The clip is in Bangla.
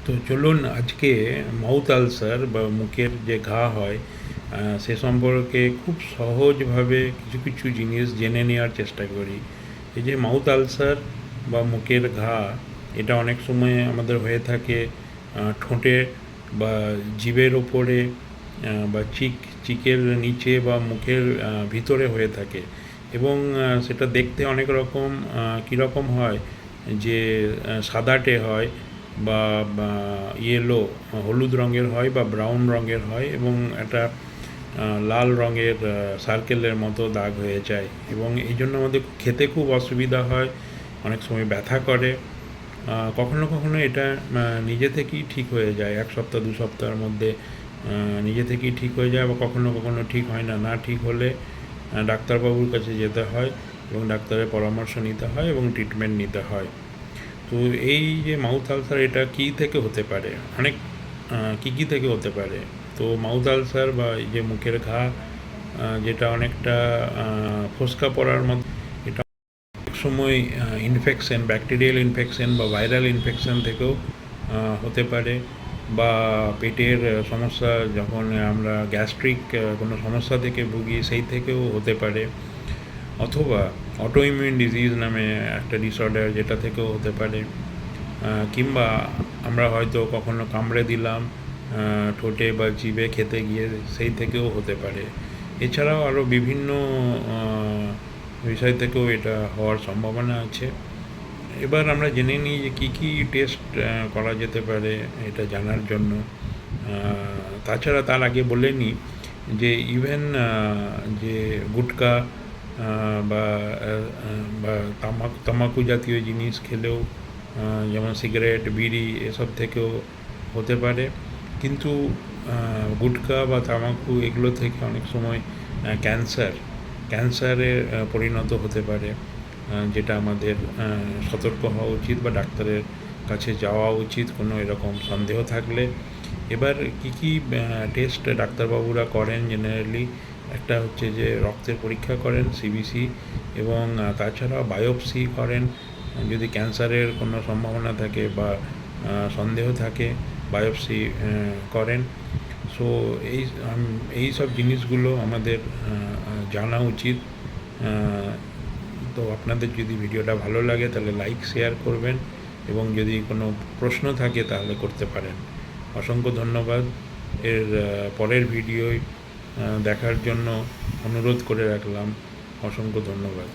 তো চলুন আজকে মাউথ আলসার বা মুখের যে ঘা হয় সে সম্পর্কে খুব সহজভাবে কিছু কিছু জিনিস জেনে নেওয়ার চেষ্টা করি। এই যে মাউথ আলসার বা মুখের ঘা, এটা অনেক সময় আমাদের হয়ে থাকে ঠোঁটে বা জিভের ওপরে বা চিকের নিচে বা মুখের ভিতরে হয়ে থাকে। এবং সেটা দেখতে অনেক রকম কীরকম হয়, যে সাদাটে হয় বা ইয়েলো হলুদ রঙের হয় বা ব্রাউন রঙের হয়, এবং একটা লাল রঙের সার্কেলের মতো দাগ হয়ে যায়, এবং এই জন্য আমাদের খেতে খুব অসুবিধা হয়, অনেক সময় ব্যথা করে। কখনো কখনো এটা নিজে থেকেই ঠিক হয়ে যায়, এক সপ্তাহ দু সপ্তাহের মধ্যে নিজে থেকেই ঠিক হয়ে যায়, বা কখনো কখনো ঠিক হয় না। না ঠিক হলে ডাক্তারবাবুর কাছে যেতে হয় এবং ডাক্তারের পরামর্শ নিতে হয় এবং ট্রিটমেন্ট নিতে হয়। তো এই যে মাউথ আলসার, এটা কী থেকে হতে পারে, অনেক কী থেকে হতে পারে। তো মাউথ আলসার বা এই যে মুখের ঘা, যেটা অনেকটা ফোস্কা পড়ার মতো, এটা অনেক সময় ইনফেকশন, ব্যাকটেরিয়াল ইনফেকশন বা ভাইরাল ইনফেকশন থেকেও হতে পারে, বা পেটের সমস্যা, যখন আমরা গ্যাস্ট্রিক কোনো সমস্যা থেকে ভুগি সেই থেকেও হতে পারে, অথবা অটোইমিউন ডিজিজ নামে একটা ডিসঅর্ডার, যেটা থেকেও হতে পারে, কিংবা আমরা হয়তো কখনো কামড়ে দিলাম ঠোঁটে বা জিভে খেতে গিয়ে, সেই থেকেও হতে পারে। এছাড়াও আরও বিভিন্ন বিষয় থেকেও এটা হওয়ার সম্ভাবনা আছে। এবার আমরা জেনে নিই যে কী কী টেস্ট করা যেতে পারে এটা জানার জন্য। তাছাড়া তার আগে বলে নিই যে ইভেন যে গুটকা বা বা তামাকু জাতীয় জিনিস খেলেও, যেমন সিগারেট, বিড়ি, এসব থেকেও হতে পারে। কিন্তু গুটকা বা তামাকু এগুলো থেকে অনেক সময় ক্যান্সারে পরিণত হতে পারে, যেটা আমাদের সতর্ক হওয়া উচিত বা ডাক্তারের কাছে যাওয়া উচিত কোনো এরকম সন্দেহ থাকলে। এবার কী কী টেস্ট ডাক্তারবাবুরা করেন জেনারেলি, একটা হচ্ছে যে রক্তের পরীক্ষা করেন, সিবিসি, এবং তাছাড়াও বায়োপসি করেন যদি ক্যান্সারের কোনো সম্ভাবনা থাকে বা সন্দেহ থাকে, বায়োপসি করেন। সো এই সব জিনিসগুলো আমাদের জানা উচিত। তো আপনাদের যদি ভিডিওটা ভালো লাগে তাহলে লাইক শেয়ার করবেন, এবং যদি কোনো প্রশ্ন থাকে তাহলে করতে পারেন। অসংখ্য ধন্যবাদ। এর পরের ভিডিও দেখার জন্য অনুরোধ করে রাখলাম। অসংখ্য ধন্যবাদ।